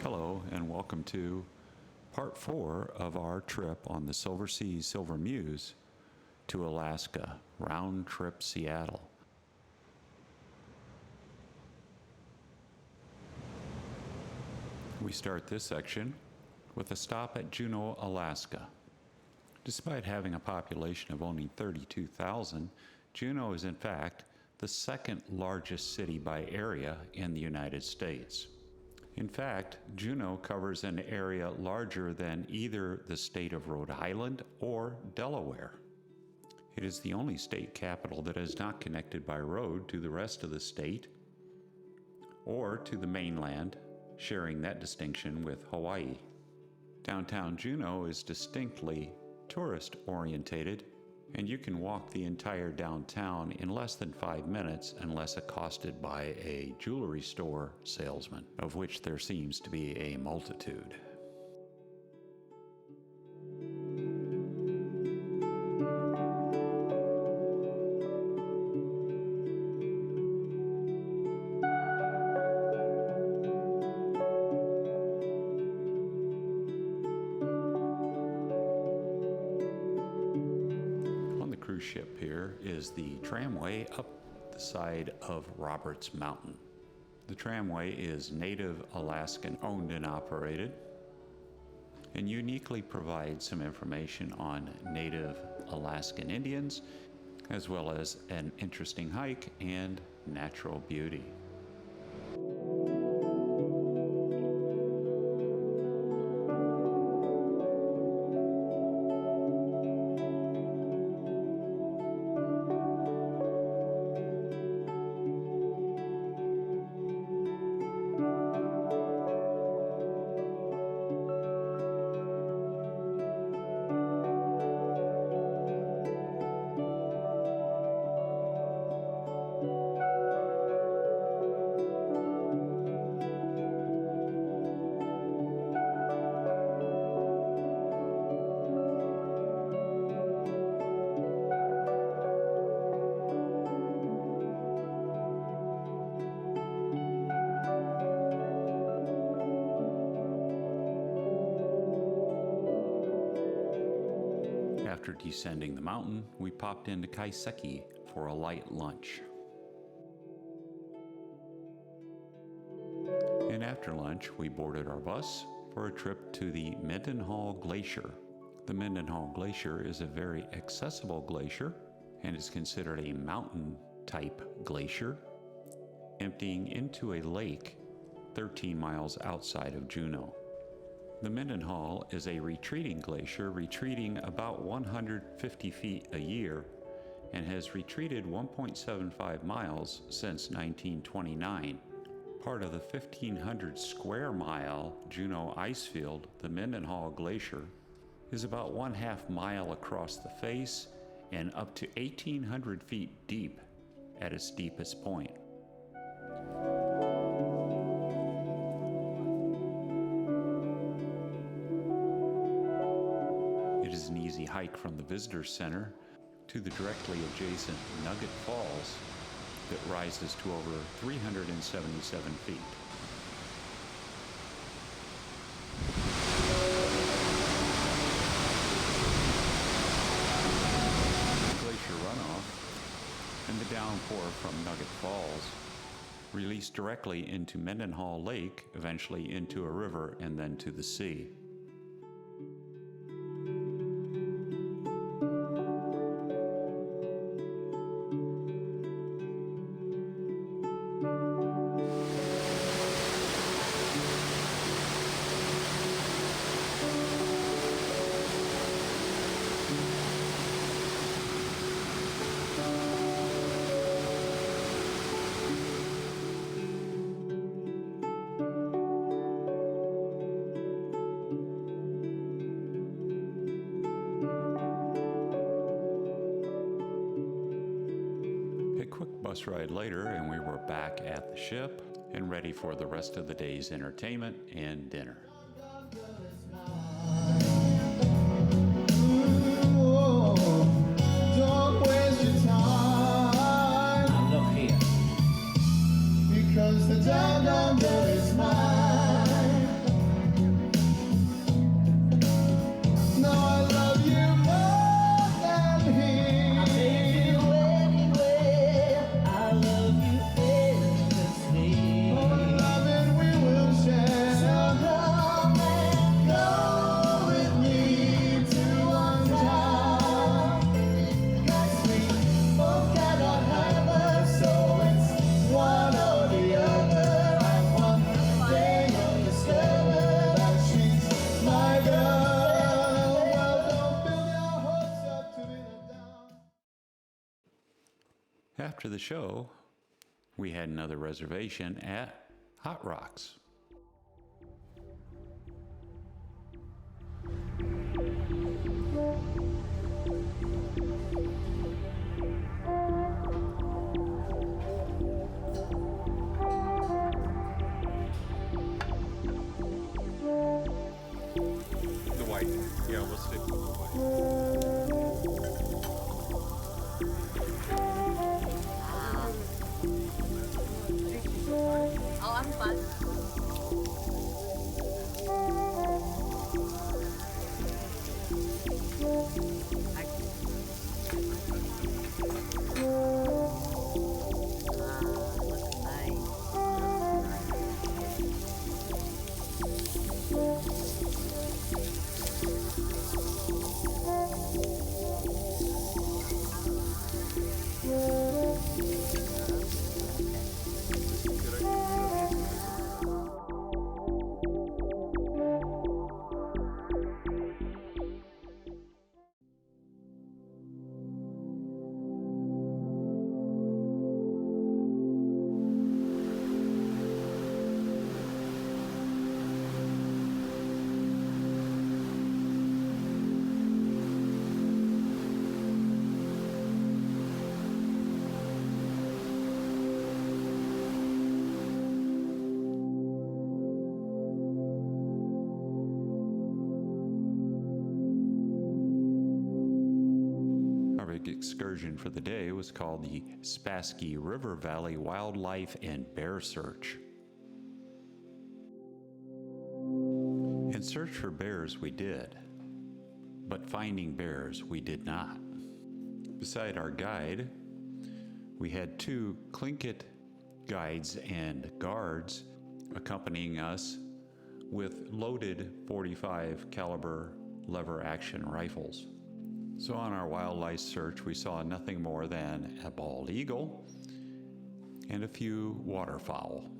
Hello and welcome to part 4 of our trip on the Silversea Silver Muse to Alaska, round trip Seattle. We start this section with a stop at Juneau, Alaska. Despite having a population of only 32,000, Juneau is in fact the second largest city by area in the United States. In fact, Juneau covers an area larger than either the state of Rhode Island or Delaware. It is the only state capital that is not connected by road to the rest of the state or to the mainland, sharing that distinction with Hawaii. Downtown Juneau is distinctly tourist-orientated, and you can walk the entire downtown in less than 5 minutes unless accosted by a jewelry store salesman, of which there seems to be a multitude. Ship here is the tramway up the side of Roberts Mountain. The tramway is Native Alaskan owned and operated and uniquely provides some information on Native Alaskan Indians, as well as an interesting hike and natural beauty. After descending the mountain, we popped into Kaiseki for a light lunch. And after lunch, we boarded our bus for a trip to the Mendenhall Glacier. The Mendenhall Glacier is a very accessible glacier and is considered a mountain-type glacier, emptying into a lake 13 miles outside of Juneau. The Mendenhall is a retreating glacier, retreating about 150 feet a year, and has retreated 1.75 miles since 1929. Part of the 1,500 square mile Juneau ice field, the Mendenhall Glacier, is about 1/2 mile across the face and up to 1,800 feet deep at its deepest point. It is an easy hike from the visitor center to the directly adjacent Nugget Falls that rises to over 377 feet. The glacier runoff and the downpour from Nugget Falls release directly into Mendenhall Lake, eventually into a river and then to the sea. Bus ride later, and we were back at the ship and ready for the rest of the day's entertainment and dinner. Don't waste your time. I'm not here. Because the down under is mine. After the show, we had another reservation at Hot Rocks. The white. Yeah, we'll stick with the white. Oh, I'm fun. Looks nice. Good idea. Our big excursion for the day was called the Spassky River Valley Wildlife and Bear Search. In search for bears we did, but finding bears we did not. Beside our guide, we had two Tlingit guides and guards accompanying us with loaded .45 caliber lever action rifles. So on our wildlife search, we saw nothing more than a bald eagle and a few waterfowl.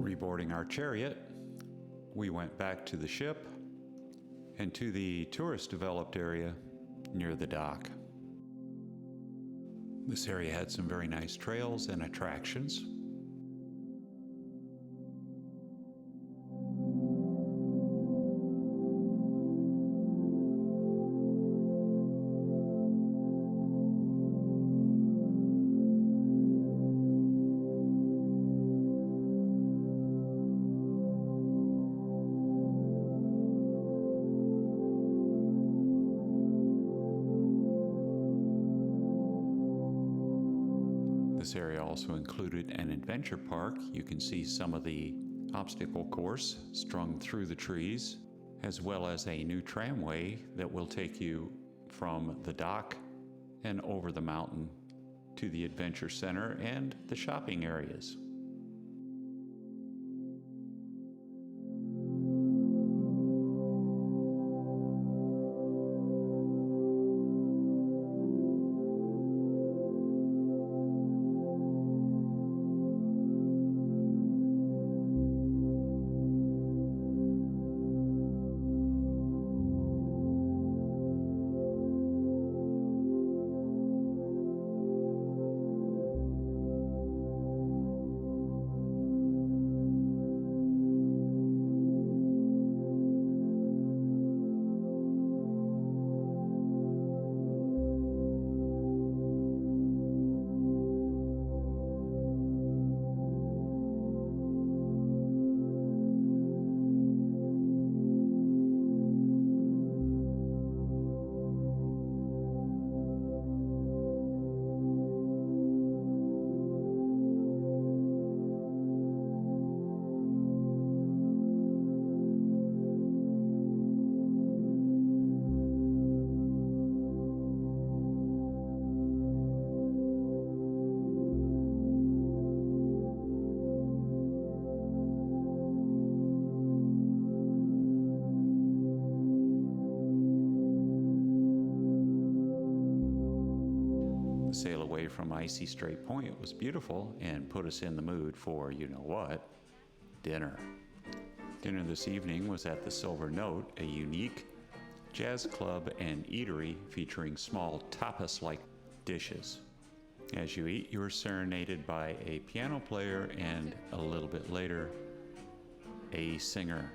Reboarding our chariot, we went back to the ship and to the tourist developed area near the dock. This area had some very nice trails and attractions. This area also included an adventure park. You can see some of the obstacle course strung through the trees, as well as a new tramway that will take you from the dock and over the mountain to the adventure center and the shopping areas. from Icy Strait Point was beautiful and put us in the mood for, you know what, dinner. Dinner this evening was at the Silver Note, a unique jazz club and eatery featuring small tapas-like dishes. As you eat, you are serenaded by a piano player and, a little bit later, a singer.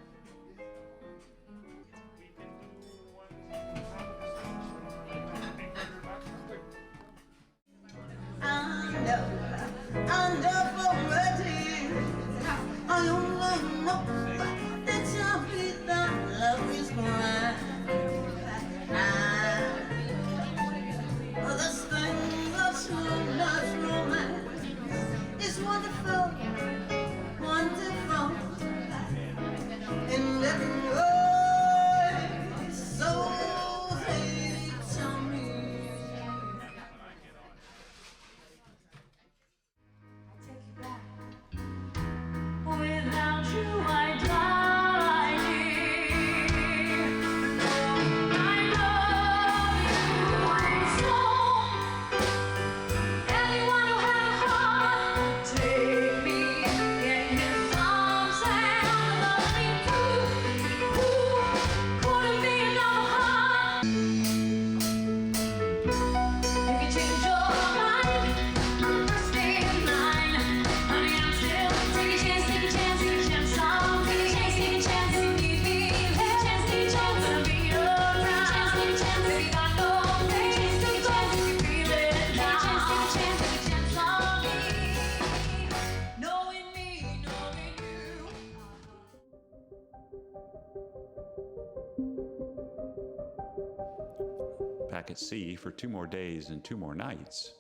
Back at sea for 2 more days and 2 more nights,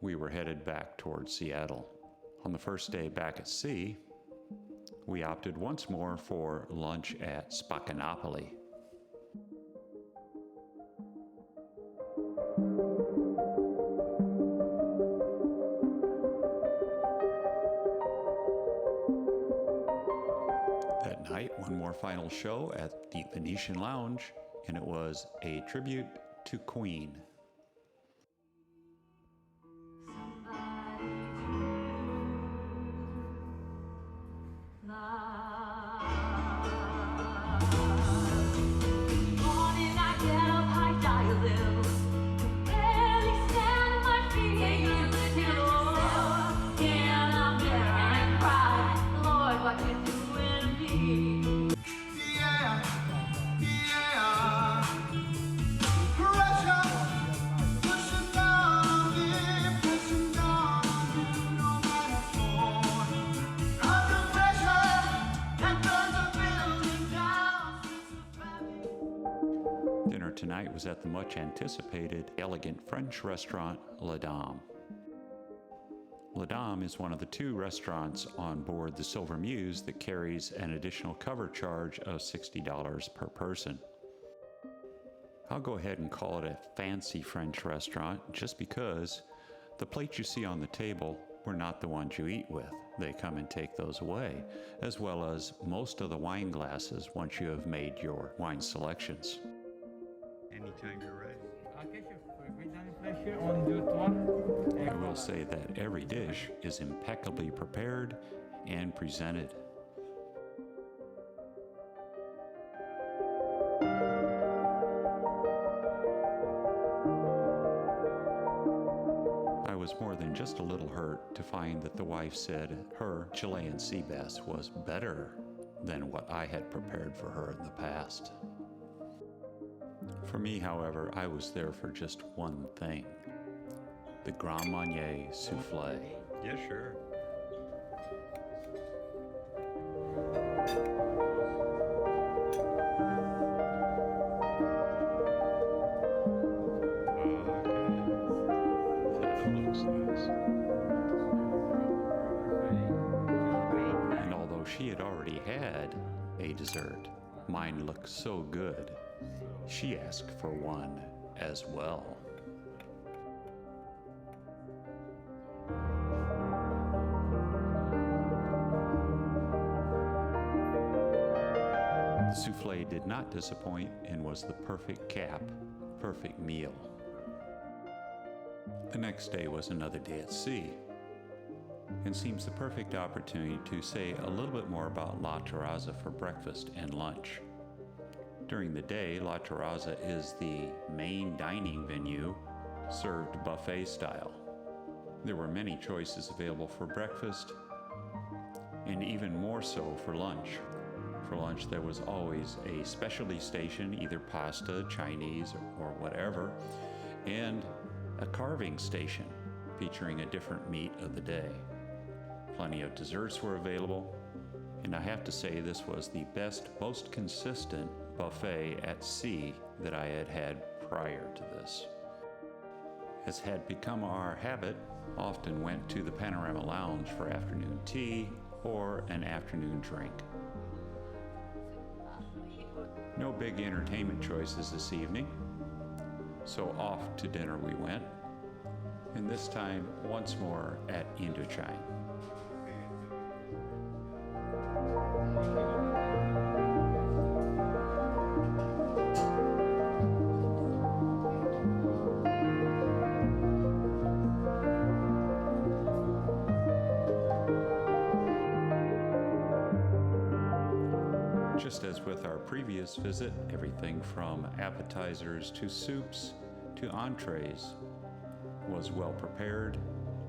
we were headed back towards Seattle. On the first day back at sea, we opted once more for lunch at Spaccanapoli. That night, one more final show at the Venetian Lounge, and it was a tribute to Queen. Dinner tonight was at the much anticipated, elegant French restaurant, La Dame. La Dame is one of the 2 restaurants on board the Silver Muse that carries an additional cover charge of $60 per person. I'll go ahead and call it a fancy French restaurant just because the plates you see on the table were not the ones you eat with. They come and take those away, as well as most of the wine glasses once you have made your wine selections. Anytime you're ready. I will say that every dish is impeccably prepared and presented. I was more than just a little hurt to find that the wife said her Chilean sea bass was better than what I had prepared for her in the past. For me, however, I was there for just one thing: the Grand Marnier soufflé. Yeah, sure. That looks nice. And although she had already had a dessert, mine looked so good, she asked for one as well. The souffle did not disappoint and was the perfect cap, perfect meal. The next day was another day at sea, and seems the perfect opportunity to say a little bit more about La Terraza for breakfast and lunch. During the day, La Terraza is the main dining venue, served buffet style. There were many choices available for breakfast, and even more so for lunch. For lunch, there was always a specialty station, either pasta, Chinese, or whatever, and a carving station featuring a different meat of the day. Plenty of desserts were available, and I have to say this was the best, most consistent buffet at sea that I had had prior to this. As had become our habit, often went to the Panorama Lounge for afternoon tea or an afternoon drink. No big entertainment choices this evening, so off to dinner we went, and this time once more at Indochine. Just as with our previous visit, everything from appetizers to soups to entrees was well prepared,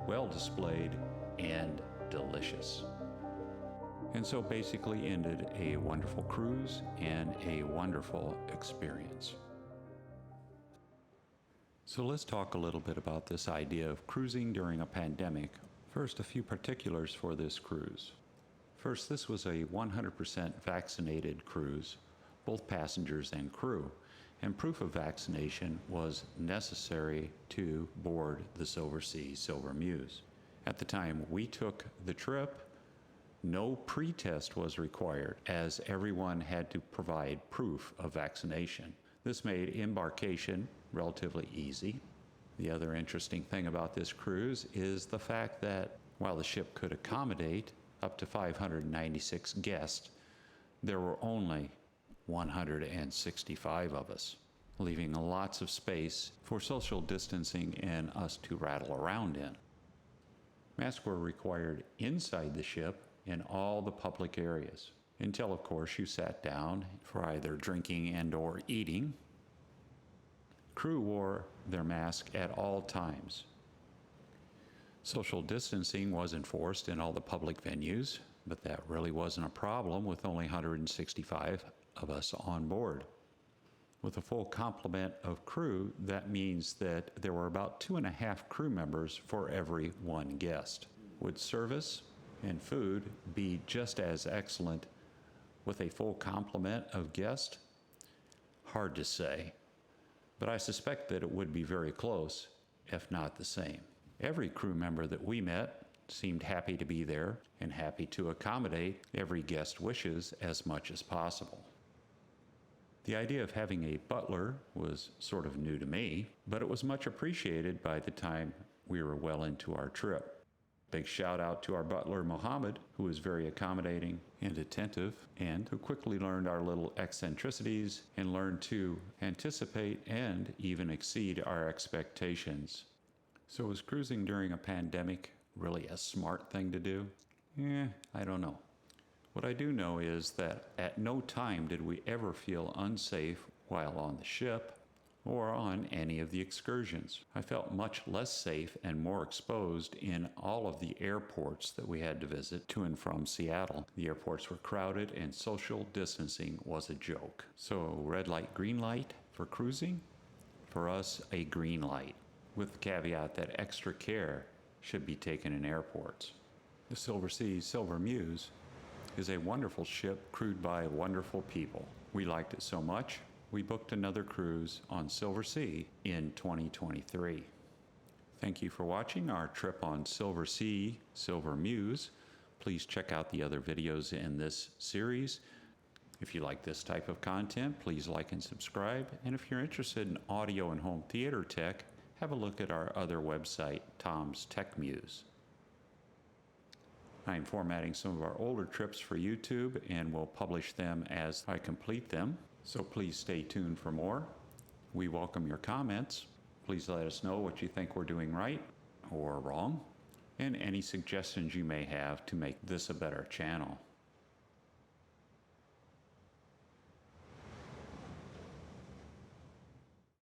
well displayed, and delicious. And so basically ended a wonderful cruise and a wonderful experience. So let's talk a little bit about this idea of cruising during a pandemic. First, a few particulars for this cruise. First, this was a 100% vaccinated cruise, both passengers and crew, and proof of vaccination was necessary to board the Silversea Silver Muse. At the time we took the trip, no pre-test was required, as everyone had to provide proof of vaccination. This made embarkation relatively easy. The other interesting thing about this cruise is the fact that while the ship could accommodate up to 596 guests, there were only 165 of us, leaving lots of space for social distancing and us to rattle around in. Masks were required inside the ship in all the public areas, until of course you sat down for either drinking and or eating. Crew wore their mask at all times. Social distancing was enforced in all the public venues, but that really wasn't a problem with only 165 of us on board. With a full complement of crew, that means that there were about 2.5 crew members for every one guest. Would service and food be just as excellent with a full complement of guests? Hard to say, but I suspect that it would be very close, if not the same. Every crew member that we met seemed happy to be there and happy to accommodate every guest's wishes as much as possible. The idea of having a butler was sort of new to me, but it was much appreciated by the time we were well into our trip. Big shout out to our butler, Mohammed, who was very accommodating and attentive, and who quickly learned our little eccentricities and learned to anticipate and even exceed our expectations. So was cruising during a pandemic really a smart thing to do? I don't know. What I do know is that at no time did we ever feel unsafe while on the ship or on any of the excursions. I felt much less safe and more exposed in all of the airports that we had to visit to and from Seattle. The airports were crowded and social distancing was a joke. So red light, green light for cruising? For us, a green light, with the caveat that extra care should be taken in airports. The Silversea Silver Muse is a wonderful ship crewed by wonderful people. We liked it so much, we booked another cruise on Silversea in 2023. Thank you for watching our trip on Silversea Silver Muse. Please check out the other videos in this series. If you like this type of content, please like and subscribe. And if you're interested in audio and home theater tech, have a look at our other website, Tom's Tech Muse. I'm formatting some of our older trips for YouTube and will publish them as I complete them, so please stay tuned for more. We welcome your comments. Please let us know what you think we're doing right or wrong, and any suggestions you may have to make this a better channel.